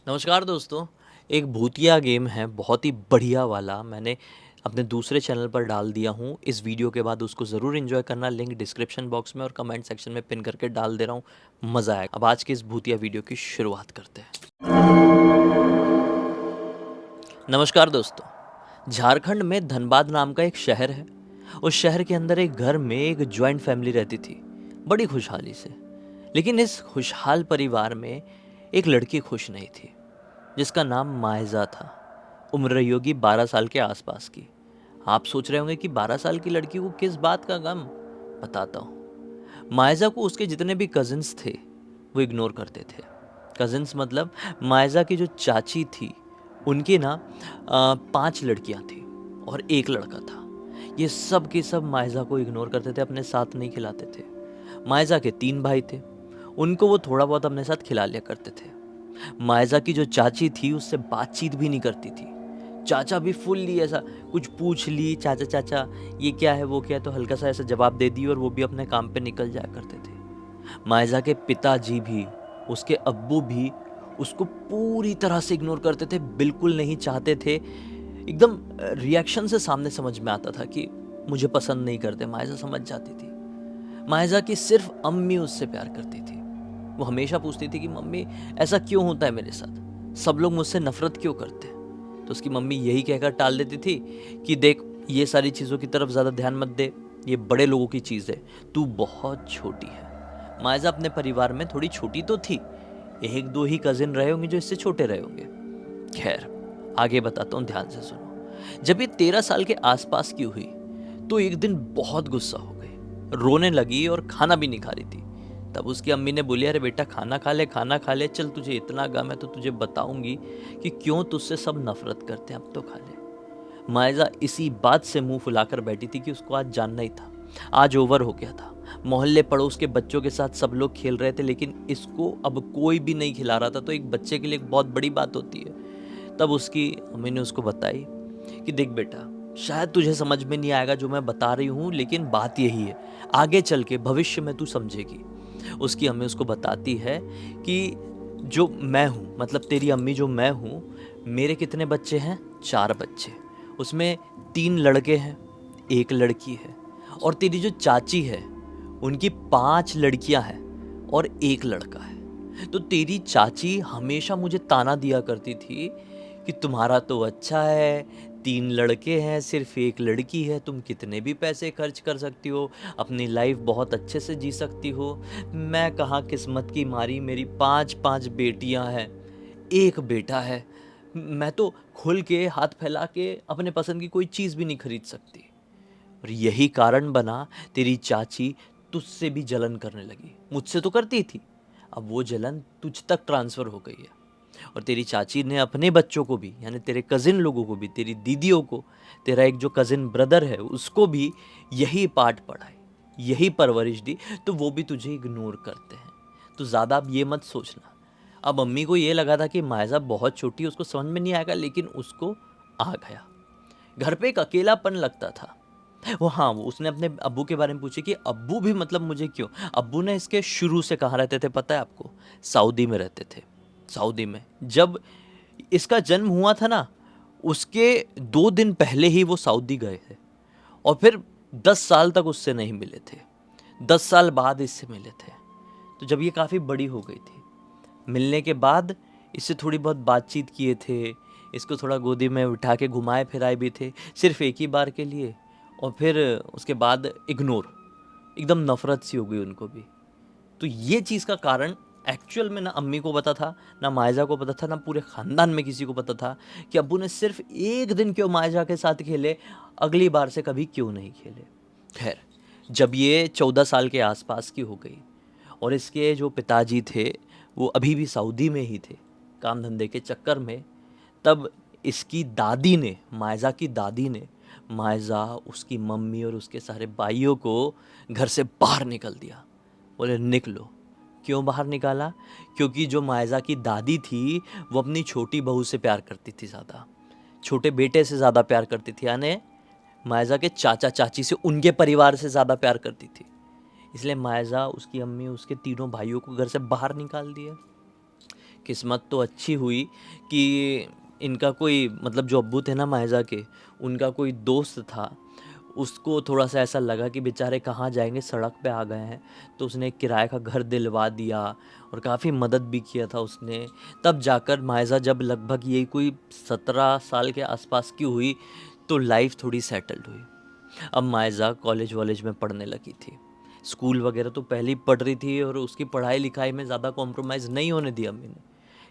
नमस्कार दोस्तों। एक भूतिया गेम है बहुत ही बढ़िया वाला, मैंने अपने दूसरे चैनल पर डाल दिया हूँ। इस वीडियो के बाद उसको ज़रूर एंजॉय करना। लिंक डिस्क्रिप्शन बॉक्स में और कमेंट सेक्शन में पिन करके डाल दे रहा हूँ, मज़ा आएगा। अब आज के इस भूतिया वीडियो की शुरुआत करते हैं। नमस्कार दोस्तों। झारखंड में धनबाद नाम का एक शहर है। उस शहर के अंदर एक घर में एक जॉइंट फैमिली रहती थी, बड़ी खुशहाली से। लेकिन इस खुशहाल परिवार में एक लड़की खुश नहीं थी, जिसका नाम मायजा था। उम्र रही होगी 12 साल के आसपास की। आप सोच रहे होंगे कि 12 साल की लड़की को किस बात का गम। बताता हूँ। मायजा को उसके जितने भी कजिन्स थे वो इग्नोर करते थे। कजिन्स मतलब मायजा की जो चाची थी, उनकी ना 5 लड़कियां थी और एक लड़का था। ये सब के सब मायजा को इग्नोर करते थे, अपने साथ नहीं खिलाते थे। मायजा के 3 भाई थे, उनको वो थोड़ा बहुत अपने साथ खिला लिया करते थे। मायजा की जो चाची थी उससे बातचीत भी नहीं करती थी। चाचा भी फुल्ली ऐसा कुछ पूछ ली, चाचा चाचा ये क्या है वो क्या है, तो हल्का सा ऐसा जवाब दे दी और वो भी अपने काम पे निकल जाया करते थे। मायजा के पिताजी भी, उसके अब्बू भी उसको पूरी तरह से इग्नोर करते थे, बिल्कुल नहीं चाहते थे। एकदम रिएक्शन से सामने समझ में आता था कि मुझे पसंद नहीं करते। मायजा समझ जाती थी। मायजा की सिर्फ अम्मी उससे प्यार करती थी। वो हमेशा पूछती थी कि मम्मी ऐसा क्यों होता है मेरे साथ, सब लोग मुझसे नफरत क्यों करते हैं। तो उसकी मम्मी यही कहकर टाल देती थी कि देख, ये सारी चीज़ों की तरफ ज़्यादा ध्यान मत दे, ये बड़े लोगों की चीज़ है, तू बहुत छोटी है। मायजा अपने परिवार में थोड़ी छोटी तो थी, एक दो ही कजिन रहे होंगे जो इससे छोटे रहे होंगे। खैर, आगे बताता हूँ, ध्यान से सुनो। जब ये 13 साल के आसपास की हुई तो एक दिन बहुत गुस्सा हो गई, रोने लगी और खाना भी नहीं खा रही थी। तब उसकी अम्मी ने बोली, अरे बेटा खाना खा ले, खाना खा ले, चल तुझे इतना गम है तो तुझे बताऊंगी कि क्यों तुझसे सब नफरत करते हैं, अब तो खा ले। मायजा इसी बात से मुंह फुलाकर बैठी थी कि उसको आज जानना ही था। आज ओवर हो गया था। मोहल्ले पड़ोस के बच्चों के साथ सब लोग खेल रहे थे, लेकिन इसको अब कोई भी नहीं खिला रहा था, तो एक बच्चे के लिए एक बहुत बड़ी बात होती है। तब उसकी अम्मी ने उसको बताई कि देख बेटा, शायद तुझे समझ में नहीं आएगा जो मैं बता रही हूँ, लेकिन बात यही है, आगे चल के भविष्य में तू समझेगी। उसकी अम्मी उसको बताती है कि जो मैं हूँ, मतलब तेरी अम्मी जो मैं हूँ, मेरे कितने बच्चे हैं? 4 बच्चे। उसमें 3 लड़के हैं, 1 लड़की है। और तेरी जो चाची है, उनकी 5 लड़कियां हैं और 1 लड़का है। तो तेरी चाची हमेशा मुझे ताना दिया करती थी कि तुम्हारा तो अच्छा है, 3 लड़के हैं, सिर्फ 1 लड़की है, तुम कितने भी पैसे खर्च कर सकती हो, अपनी लाइफ बहुत अच्छे से जी सकती हो। मैं कहाँ किस्मत की मारी, मेरी 5-5 बेटियां हैं, 1 बेटा है। मैं तो खुल के हाथ फैला के अपने पसंद की कोई चीज़ भी नहीं खरीद सकती। और यही कारण बना तेरी चाची तुझसे भी जलन करने लगी। मुझसे तो करती थी, अब वो जलन तुझ तक ट्रांसफ़र हो गई है। और तेरी चाची ने अपने बच्चों को भी, यानी तेरे कज़िन लोगों को भी, तेरी दीदियों को, तेरा एक जो कज़िन ब्रदर है उसको भी यही पाठ पढ़ाई, यही परवरिश दी, तो वो भी तुझे इग्नोर करते हैं। तो ज़्यादा अब ये मत सोचना। अब अम्मी को ये लगा था कि मायज़ा बहुत छोटी है, उसको समझ में नहीं आएगा, लेकिन उसको आ गया। घर पे एक अकेलापन लगता था। वो हाँ, वो उसने अपने अब्बू के बारे में पूछे कि अब्बू भी मतलब मुझे क्यों? अब्बू ने इसके शुरू से कहाँ रहते थे पता है आपको? सऊदी में रहते थे। सऊदी में। जब इसका जन्म हुआ था ना, उसके 2 दिन पहले ही वो सऊदी गए थे और फिर 10 साल तक उससे नहीं मिले थे। 10 साल बाद इससे मिले थे। तो जब ये काफ़ी बड़ी हो गई थी, मिलने के बाद इससे थोड़ी बहुत बातचीत किए थे, इसको थोड़ा गोदी में उठा के घुमाए फिराए भी थे, सिर्फ एक ही बार के लिए। और फिर उसके बाद इग्नोर, एकदम नफरत सी हो गई उनको भी। तो ये चीज़ का कारण एक्चुअल में ना अम्मी को पता था, ना मायजा को पता था, ना पूरे ख़ानदान में किसी को पता था कि अब्बू ने सिर्फ एक दिन क्यों मायजा के साथ खेले, अगली बार से कभी क्यों नहीं खेले। खैर, जब ये 14 साल के आसपास की हो गई और इसके जो पिताजी थे वो अभी भी सऊदी में ही थे काम धंधे के चक्कर में, तब इसकी दादी ने, मायजा की दादी ने, मायजा, उसकी मम्मी और उसके सारे भाइयों को घर से बाहर निकल दिया। बोले निकलो। क्यों बाहर निकाला? क्योंकि जो मायजा की दादी थी वो अपनी छोटी बहू से प्यार करती थी ज़्यादा, छोटे बेटे से ज़्यादा प्यार करती थी, यानी मायजा के चाचा चाची से, उनके परिवार से ज़्यादा प्यार करती थी। इसलिए मायजा, उसकी अम्मी, उसके तीनों भाइयों को घर से बाहर निकाल दिया। किस्मत तो अच्छी हुई कि इनका कोई मतलब जो अब्बू थे ना मायजा के, उनका कोई दोस्त था। उसको थोड़ा सा ऐसा लगा कि बेचारे कहाँ जाएंगे, सड़क पे आ गए हैं, तो उसने एक किराए का घर दिलवा दिया और काफ़ी मदद भी किया था उसने। तब जाकर मायजा जब लगभग यही कोई 17 साल के आसपास की हुई तो लाइफ थोड़ी सेटल्ड हुई। अब मायजा कॉलेज वॉलेज में पढ़ने लगी थी, स्कूल वगैरह तो पहले ही पढ़ रही थी और उसकी पढ़ाई लिखाई में ज़्यादा कॉम्प्रोमाइज़ नहीं होने दिया अम्मी ने,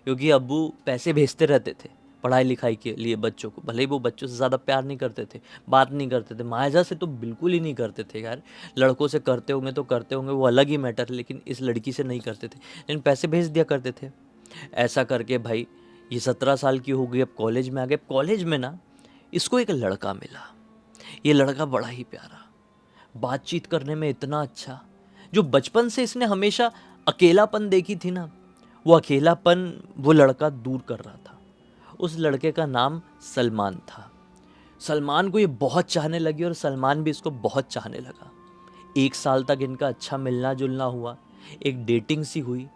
क्योंकि अब्बू पैसे भेजते रहते थे पढ़ाई लिखाई के लिए बच्चों को। भले ही वो बच्चों से ज़्यादा प्यार नहीं करते थे, बात नहीं करते थे, मायजा से तो बिल्कुल ही नहीं करते थे यार। लड़कों से करते होंगे तो करते होंगे, वो अलग ही मैटर है, लेकिन इस लड़की से नहीं करते थे, लेकिन पैसे भेज दिया करते थे। ऐसा करके भाई ये 17 साल की हो गई, अब कॉलेज में आ गए। कॉलेज में ना इसको एक लड़का मिला। ये लड़का बड़ा ही प्यारा, बातचीत करने में इतना अच्छा। जो बचपन से इसने हमेशा अकेलापन देखी थी ना, वो अकेलापन वो लड़का दूर कर रहा था। उस लड़के का नाम सलमान था। सलमान को ये बहुत चाहने लगी और सलमान भी इसको बहुत चाहने लगा। 1 साल तक इनका अच्छा मिलना जुलना हुआ, एक डेटिंग सी हुई।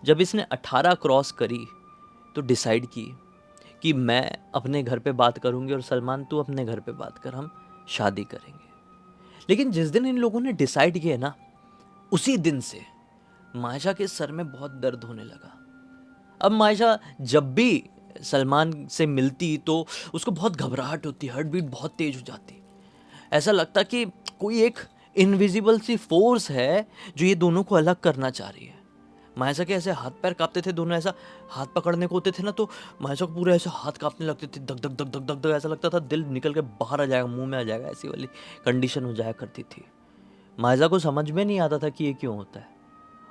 जब इसने 18 क्रॉस करी तो डिसाइड की कि मैं अपने घर पे बात करूंगी और सलमान तू अपने घर पे बात कर, हम शादी करेंगे। लेकिन जिस दिन इन लोगों ने डिसाइड किया ना, उसी दिन से मायशा के सर में बहुत दर्द होने लगा। अब मायशा जब भी सलमान से मिलती तो उसको बहुत घबराहट होती, हार्ट बीट बहुत तेज हो जाती। ऐसा लगता कि कोई एक इनविजिबल सी फोर्स है जो ये दोनों को अलग करना चाह रही है। मायशा के ऐसे हाथ पैर कांपते थे दोनों, ऐसा हाथ पकड़ने को होते थे ना तो मायशा को पूरे ऐसे हाथ कांपने लगते थे, धक धक धक धक धक धक, ऐसा लगता था दिल निकल के बाहर आ जाएगा, मुंह में आ जाएगा, ऐसी वाली कंडीशन हो जाया करती थी। मायजा को समझ में नहीं आता था कि ये क्यों होता है।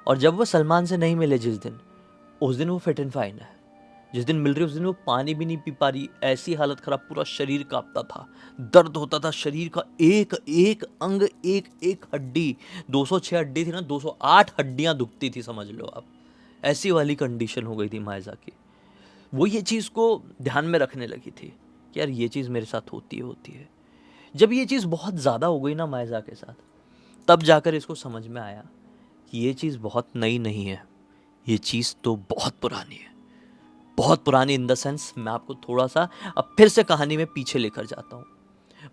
और जब वो सलमान से नहीं मिले जिस दिन, उस दिन वो फिट एंड फाइन है। जिस दिन मिल रही उस दिन वो पानी भी नहीं पी पा रही, ऐसी हालत खराब, पूरा शरीर कांपता था, दर्द होता था शरीर का, एक एक अंग, एक एक हड्डी। 206 हड्डी थी ना, 208 हड्डियां दुखती थी, समझ लो आप। ऐसी वाली कंडीशन हो गई थी मायजा की। वो ये चीज़ को ध्यान में रखने लगी थी कि यार ये चीज़ मेरे साथ होती है। जब ये चीज़ बहुत ज़्यादा हो गई ना मायजा के साथ, तब जाकर इसको समझ में आया कि ये चीज़ बहुत नई नहीं है, ये चीज़ तो बहुत पुरानी है। बहुत पुरानी इन द सेंस, मैं आपको थोड़ा सा अब फिर से कहानी में पीछे लेकर जाता हूँ।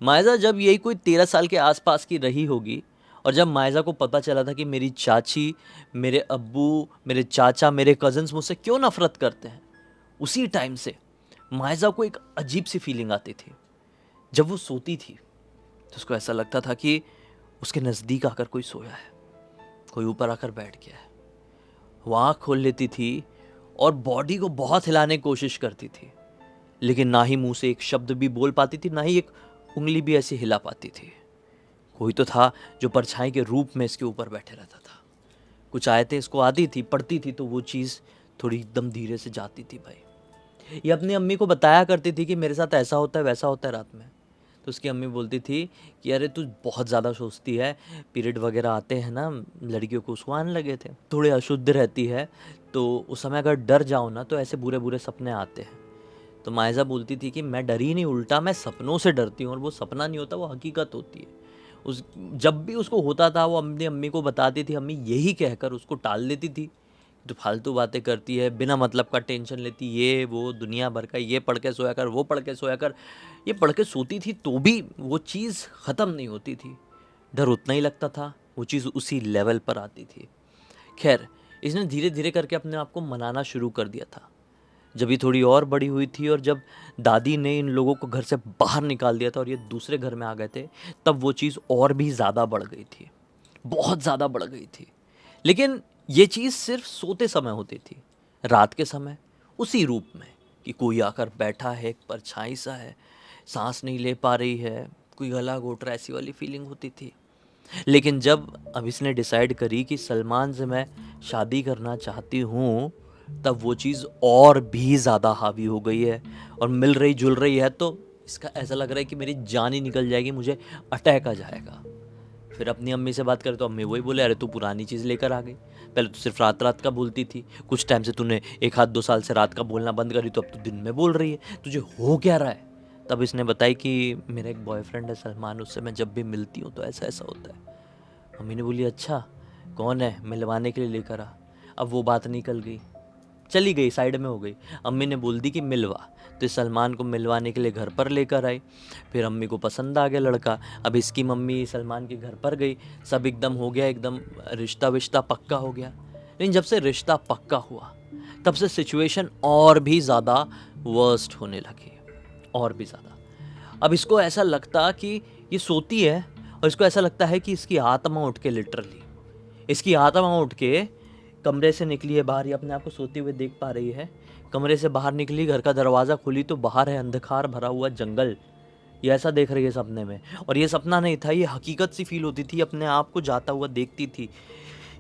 मायजा जब यही कोई 13 साल के आसपास की रही होगी, और जब मायजा को पता चला था कि मेरी चाची, मेरे अब्बू, मेरे चाचा, मेरे कज़न्स मुझसे क्यों नफरत करते हैं, उसी टाइम से मायजा को एक अजीब सी फीलिंग आती थी। जब वो सोती थी तो उसको ऐसा लगता था कि उसके नज़दीक आकर कोई सोया है, कोई ऊपर आकर बैठ गया है। वो आँख खोल लेती थी और बॉडी को बहुत हिलाने की कोशिश करती थी, लेकिन ना ही मुंह से एक शब्द भी बोल पाती थी, ना ही एक उंगली भी ऐसे हिला पाती थी। कोई तो था जो परछाई के रूप में इसके ऊपर बैठे रहता था। कुछ आयतें इसको आती थी, पढ़ती थी, तो वो चीज़ थोड़ी एकदम धीरे से जाती थी भाई। ये अपनी अम्मी को बताया करती थी कि मेरे साथ ऐसा होता है वैसा होता है रात में। तो उसकी अम्मी बोलती थी कि अरे तू बहुत ज़्यादा सोचती है, पीरियड वगैरह आते हैं ना लड़कियों को, उसको आने लगे थे, थोड़ी अशुद्ध रहती है, तो उस समय अगर डर जाओ ना तो ऐसे बुरे बुरे सपने आते हैं। तो मायजा बोलती थी कि मैं डरी नहीं, उल्टा मैं सपनों से डरती हूँ, और वो सपना नहीं होता, वो हकीकत होती है। उस जब भी उसको होता था वो अपनी अम्मी को बताती थी, अम्मी यही कहकर उसको टाल देती थी, तो फालतू बातें करती है, बिना मतलब का टेंशन लेती, ये वो दुनिया भर का, ये पढ़ के सोया कर, वो पढ़ के सोया कर। ये पढ़ के सोती थी तो भी वो चीज़ ख़त्म नहीं होती थी, डर उतना ही लगता था, वो चीज़ उसी लेवल पर आती थी। खैर, इसने धीरे धीरे करके अपने आप को मनाना शुरू कर दिया था। जब ये थोड़ी और बड़ी हुई थी और जब दादी ने इन लोगों को घर से बाहर निकाल दिया था और ये दूसरे घर में आ गए थे, तब वो चीज़ और भी ज़्यादा बढ़ गई थी, बहुत ज़्यादा बढ़ गई थी। लेकिन ये चीज़ सिर्फ सोते समय होती थी, रात के समय उसी रूप में कि कोई आकर बैठा है, एक परछाई सा है, सांस नहीं ले पा रही है, कोई गला घोट रहा है, ऐसी वाली फीलिंग होती थी। लेकिन जब अब इसने डिसाइड करी कि सलमान से मैं शादी करना चाहती हूँ, तब वो चीज़ और भी ज़्यादा हावी हो गई है और मिल रही जुल रही है, तो इसका ऐसा लग रहा है कि मेरी जान ही निकल जाएगी, मुझे अटैक आ जाएगा। फिर अपनी अम्मी से बात करे तो अम्मी वही बोले, अरे तू पुरानी चीज़ लेकर आ गई, पहले तो सिर्फ रात रात का बोलती थी, कुछ टाइम से तूने 1 आध 2 साल से रात का बोलना बंद करी, तो अब तू दिन में बोल रही है, तुझे हो क्या रहा है। तब इसने बताई कि मेरा एक बॉयफ्रेंड है सलमान, उससे मैं जब भी मिलती हूँ तो ऐसा ऐसा होता है। अम्मी ने बोली अच्छा, कौन है, मिलवाने के लिए लेकर आ। अब वो बात निकल गई। चली गई, साइड में हो गई। अम्मी ने बोल दी कि मिलवा, तो सलमान को मिलवाने के लिए घर पर लेकर आई। फिर अम्मी को पसंद आ गया लड़का। अब इसकी मम्मी सलमान के घर पर गई, सब एकदम हो गया, एकदम रिश्ता विश्ता पक्का हो गया। लेकिन जब से रिश्ता पक्का हुआ तब से सिचुएशन और भी ज़्यादा वर्स्ट होने लगी, और भी ज़्यादा। अब इसको ऐसा लगता कि ये सोती है और इसको ऐसा लगता है कि इसकी आत्मा उठ के, लिटरली इसकी आत्मा उठ के कमरे से निकली है बाहर। ये अपने आप को सोते हुए देख पा रही है। कमरे से बाहर निकली, घर का दरवाज़ा खुली तो बाहर है अंधकार भरा हुआ जंगल। ये ऐसा देख रही है सपने में, और ये सपना नहीं था, ये हकीकत सी फील होती थी, अपने आप को जाता हुआ देखती थी।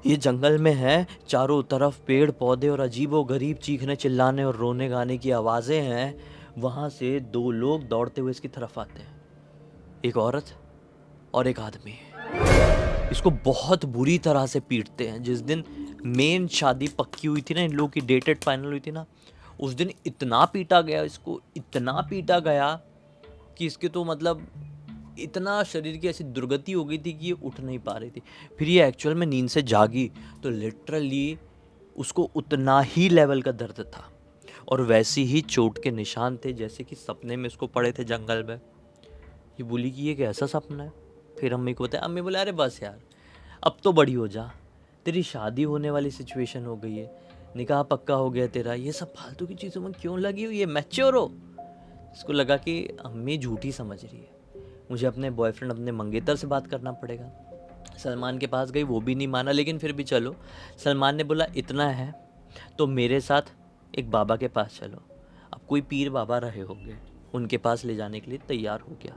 ये जंगल में है, चारों तरफ पेड़ पौधे और अजीबो गरीब चीखने चिल्लाने और रोने गाने की आवाज़ें हैं। वहाँ से दो लोग दौड़ते हुए इसकी तरफ आते हैं, एक औरत और एक आदमी। इसको बहुत बुरी तरह से पीटते हैं। जिस दिन मेन शादी पक्की हुई थी ना, इन लोगों की डेटेड फाइनल हुई थी ना, उस दिन इतना पीटा गया इसको, इतना पीटा गया कि इसके तो मतलब इतना शरीर की ऐसी दुर्गति हो गई थी कि ये उठ नहीं पा रही थी। फिर ये एक्चुअल में नींद से जागी तो लिटरली उसको उतना ही लेवल का दर्द था और वैसी ही चोट के निशान थे जैसे कि सपने में इसको पड़े थे जंगल में। ये बोली कि ये कैसा सपना है। फिर अम्मी को बताया। अम्मी बोले अरे बस यार, अब तो बड़ी हो जा, तेरी शादी होने वाली सिचुएशन हो गई है, निकाह पक्का हो गया तेरा, ये सब फालतू की चीज़ों में क्यों लगी हुई है, मैच्योर हो। इसको लगा कि अम्मी झूठी समझ रही है, मुझे अपने बॉयफ्रेंड, अपने मंगेतर से बात करना पड़ेगा। सलमान के पास गई, वो भी नहीं माना, लेकिन फिर भी चलो। सलमान ने बोला इतना है तो मेरे साथ एक बाबा के पास चलो। अब कोई पीर बाबा रहे होंगे, उनके पास ले जाने के लिए तैयार हो गया।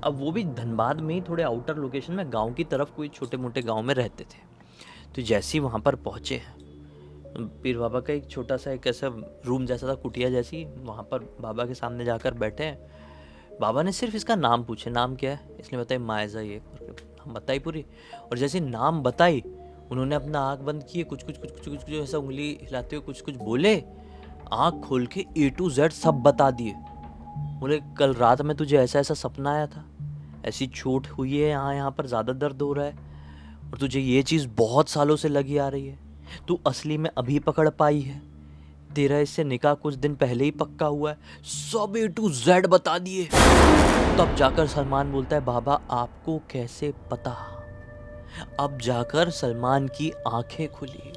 अब वो भी धनबाद में ही, थोड़े आउटर लोकेशन में, गांव की तरफ, कोई छोटे मोटे गांव में रहते थे। तो जैसे ही वहाँ पर पहुँचे, पीर बाबा का एक छोटा सा एक ऐसा रूम जैसा था, कुटिया जैसी, वहाँ पर बाबा के सामने जाकर बैठे हैं। बाबा ने सिर्फ इसका नाम पूछे, नाम क्या है, इसने बताया मायजा, ये नाम बताई पूरी। और जैसे नाम बताई, उन्होंने अपना आँख बंद किए, कुछ कुछ कुछ कुछ कुछ कुछ ऐसा उंगली हिलाते हुए कुछ कुछ बोले, आँख खोल के A to Z सब बता दिए। बोले कल रात में तुझे ऐसा ऐसा सपना आया था, ऐसी चोट हुई है, यहाँ यहाँ पर ज़्यादा दर्द हो रहा है, और तुझे ये चीज़ बहुत सालों से लगी आ रही है, तू असली में अभी पकड़ पाई है, तेरा इससे निकाह कुछ दिन पहले ही पक्का हुआ है, सब A to Z बता दिए। तब जाकर सलमान बोलता है बाबा आपको कैसे पता। अब जाकर सलमान की आंखें खुली।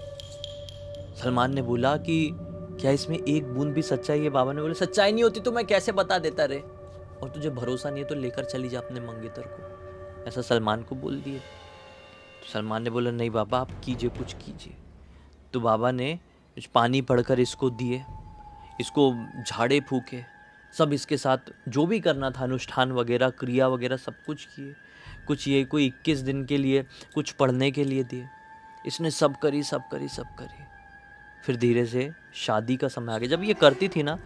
सलमान ने बोला कि क्या इसमें एक बूंद भी सच्चाई है। बाबा ने बोला सच्चाई नहीं होती तो मैं कैसे बता देता रे, और तुझे भरोसा नहीं है तो लेकर चली जा अपने मंगेतर को, ऐसा सलमान को बोल दिए। तो सलमान ने बोला नहीं बाबा आप कीजिए, कुछ कीजिए। तो बाबा ने कुछ पानी पढ़कर इसको दिए, इसको झाड़े फूके, सब इसके साथ जो भी करना था, अनुष्ठान वगैरह, क्रिया वगैरह सब कुछ किए। कुछ ये कोई 21 दिन के लिए कुछ पढ़ने के लिए दिए। इसने सब करी सब करी सब करी। फिर धीरे से शादी का समय आ गया। जब ये करती थी ना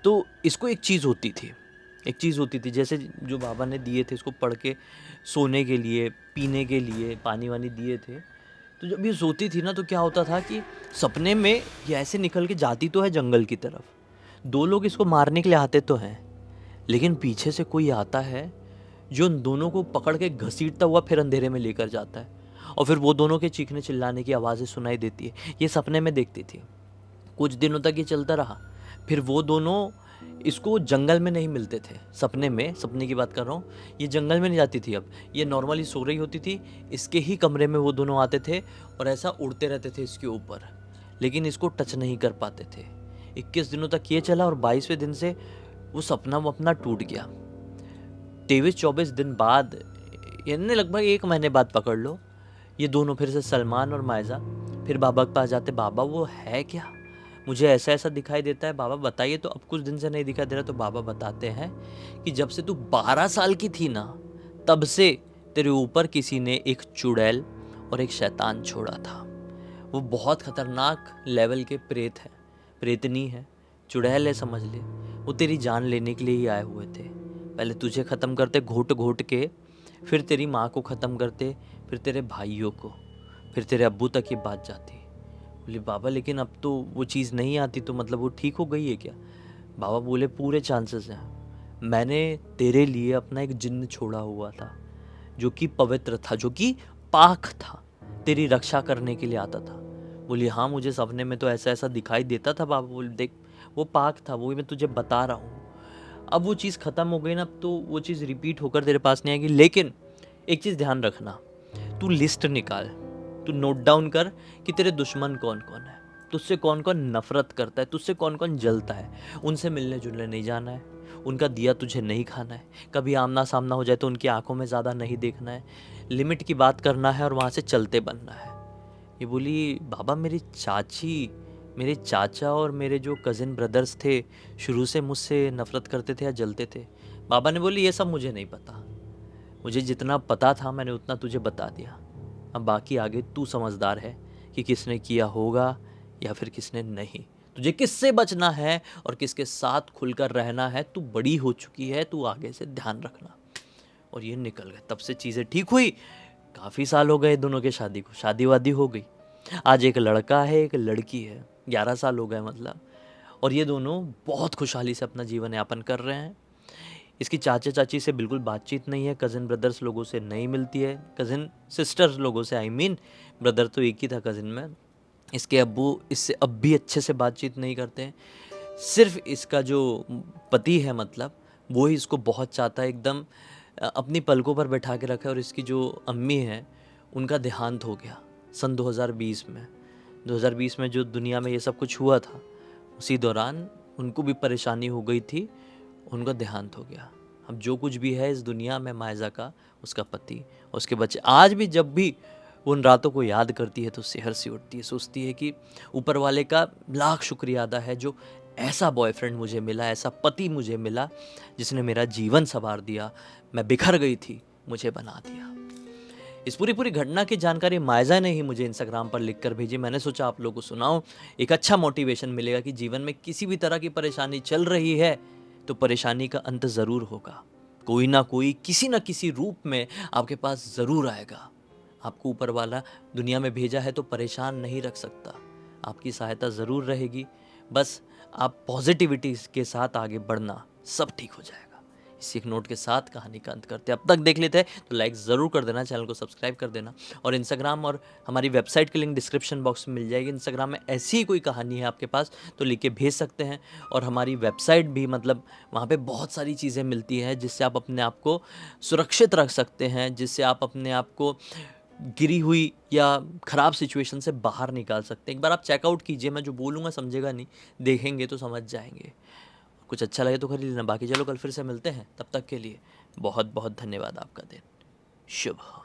तो इसको एक चीज़ होती थी, जैसे जो बाबा ने दिए थे इसको पढ़ के सोने के लिए, पीने के लिए, पानी वानी दिए थे। तो जब ये सोती थी ना तो क्या होता था कि सपने में ये ऐसे निकल के जाती तो है जंगल की तरफ, दो लोग इसको मारने के लिए आते तो हैं, लेकिन पीछे से कोई आता है जो उन दोनों को पकड़ के घसीटता हुआ फिर अंधेरे में लेकर जाता है, और फिर वो दोनों के चीखने चिल्लाने की आवाज़ें सुनाई देती है। ये सपने में देखती थी। कुछ दिनों तक ये चलता रहा। फिर वो दोनों इसको जंगल में नहीं मिलते थे, सपने में, सपने की बात कर रहा हूँ, ये जंगल में नहीं जाती थी। अब ये नॉर्मली सो रही होती थी, इसके ही कमरे में वो दोनों आते थे और ऐसा उड़ते रहते थे इसके ऊपर, लेकिन इसको टच नहीं कर पाते थे। 21 दिनों तक ये चला और 22वें दिन से वो सपना वो अपना टूट गया। 23-24 दिन बाद, यानी लगभग 1 महीने बाद पकड़ लो, ये दोनों फिर से, सलमान और मायजा, फिर बाबा के पास जाते। बाबा वो है क्या, मुझे ऐसा ऐसा दिखाई देता है, बाबा बताइए। तो अब कुछ दिन से नहीं दिखाई दे रहा। तो बाबा बताते हैं कि जब से तू 12 साल की थी ना, तब से तेरे ऊपर किसी ने एक चुड़ैल और एक शैतान छोड़ा था। वो बहुत खतरनाक लेवल के प्रेत है, प्रेतनी है, चुड़ैल है समझ ले। वो तेरी जान लेने के लिए ही आए हुए थे। पहले तुझे ख़त्म करते घोट घोट के, फिर तेरी माँ को ख़त्म करते, फिर तेरे भाइयों को, फिर तेरे अब्बू तक ये बात जाती। बोले बाबा लेकिन अब तो वो चीज़ नहीं आती, तो मतलब वो ठीक हो गई है क्या। बाबा बोले पूरे चांसेस हैं। मैंने तेरे लिए अपना एक जिन्न छोड़ा हुआ था जो कि पवित्र था, जो कि पाक था, तेरी रक्षा करने के लिए आता था। बोली हाँ मुझे सपने में तो ऐसा ऐसा दिखाई देता था बाबा। बोले देख वो पाक था, वो मैं तुझे बता रहा हूँ। अब वो चीज़ ख़त्म हो गई ना, अब तो वो चीज़ रिपीट होकर तेरे पास नहीं आएगी। लेकिन एक चीज़ ध्यान रखना, तू लिस्ट निकाल, तू नोट डाउन कर कि तेरे दुश्मन कौन कौन है, तुझसे कौन कौन नफरत करता है, तुझसे कौन कौन जलता है। उनसे मिलने जुलने नहीं जाना है, उनका दिया तुझे नहीं खाना है, कभी आमना सामना हो जाए तो उनकी आंखों में ज़्यादा नहीं देखना है, लिमिट की बात करना है और वहाँ से चलते बनना है। ये बोली बाबा मेरी चाची, मेरे चाचा और मेरे जो कज़िन ब्रदर्स थे शुरू से मुझसे नफ़रत करते थे या जलते थे। बाबा ने बोली ये सब मुझे नहीं पता, मुझे जितना पता था मैंने उतना तुझे बता दिया। अब बाकी आगे तू समझदार है कि किसने किया होगा या फिर किसने नहीं। तुझे किससे बचना है और किसके साथ खुलकर रहना है, तू बड़ी हो चुकी है, तू आगे से ध्यान रखना। और ये निकल गए, तब से चीज़ें ठीक हुई। काफ़ी साल हो गए दोनों के शादी को, शादी वादी हो गई। आज एक लड़का है एक लड़की है, 11 साल हो गए मतलब। और ये दोनों बहुत खुशहाली से अपना जीवन यापन कर रहे हैं। इसकी चाचा चाची से बिल्कुल बातचीत नहीं है, कज़न ब्रदर्स लोगों से नहीं मिलती है, कज़न सिस्टर्स लोगों से, आई मीन ब्रदर तो एक ही था कज़न में। इसके अब्बू इससे अब भी अच्छे से बातचीत नहीं करते हैं। सिर्फ इसका जो पति है मतलब वो ही इसको बहुत चाहता है, एकदम अपनी पलकों पर बैठा के रखा है। और इसकी जो अम्मी है उनका देहांत हो गया सन 2020 में। 2020 में जो दुनिया में ये सब कुछ हुआ था उसी दौरान उनको भी परेशानी हो गई थी, उनका देहांत हो गया। अब जो कुछ भी है इस दुनिया में मायजा का, उसका पति, उसके बच्चे, आज भी जब भी वो उन रातों को याद करती है तो सिहर सी उठती है, सोचती है कि ऊपर वाले का लाख शुक्रिया अदा है जो ऐसा बॉयफ्रेंड मुझे मिला, ऐसा पति मुझे मिला जिसने मेरा जीवन संवार दिया। मैं बिखर गई थी, मुझे बना दिया। इस पूरी पूरी घटना की जानकारी मायजा ने ही मुझे इंस्टाग्राम पर लिख कर भेजी। मैंने सोचा आप लोगों को सुनाऊं, एक अच्छा मोटिवेशन मिलेगा कि जीवन में किसी भी तरह की परेशानी चल रही है तो परेशानी का अंत ज़रूर होगा। कोई ना कोई किसी न किसी रूप में आपके पास ज़रूर आएगा। आपको ऊपर वाला दुनिया में भेजा है तो परेशान नहीं रख सकता, आपकी सहायता ज़रूर रहेगी। बस आप पॉजिटिविटी के साथ आगे बढ़ना, सब ठीक हो जाएगा। इसी एक नोट के साथ कहानी का अंत करते हैं। अब तक देख लेते हैं तो लाइक ज़रूर कर देना, चैनल को सब्सक्राइब कर देना। और इंस्टाग्राम और हमारी वेबसाइट की लिंक डिस्क्रिप्शन बॉक्स में मिल जाएगी। इंस्टाग्राम में ऐसी ही कोई कहानी है आपके पास तो लिख के भेज सकते हैं। और हमारी वेबसाइट भी मतलब वहाँ पे बहुत सारी चीज़ें मिलती हैं जिससे आप अपने आप को सुरक्षित रख सकते हैं, जिससे आप अपने आप को गिरी हुई या ख़राब सिचुएशन से बाहर निकाल सकते हैं। एक बार आप चेकआउट कीजिए, मैं जो बोलूँगा समझेगा नहीं, देखेंगे तो समझ जाएंगे। कुछ अच्छा लगे तो खरीद लेना, बाकी चलो कल फिर से मिलते हैं। तब तक के लिए बहुत बहुत धन्यवाद। आपका दिन शुभ हो।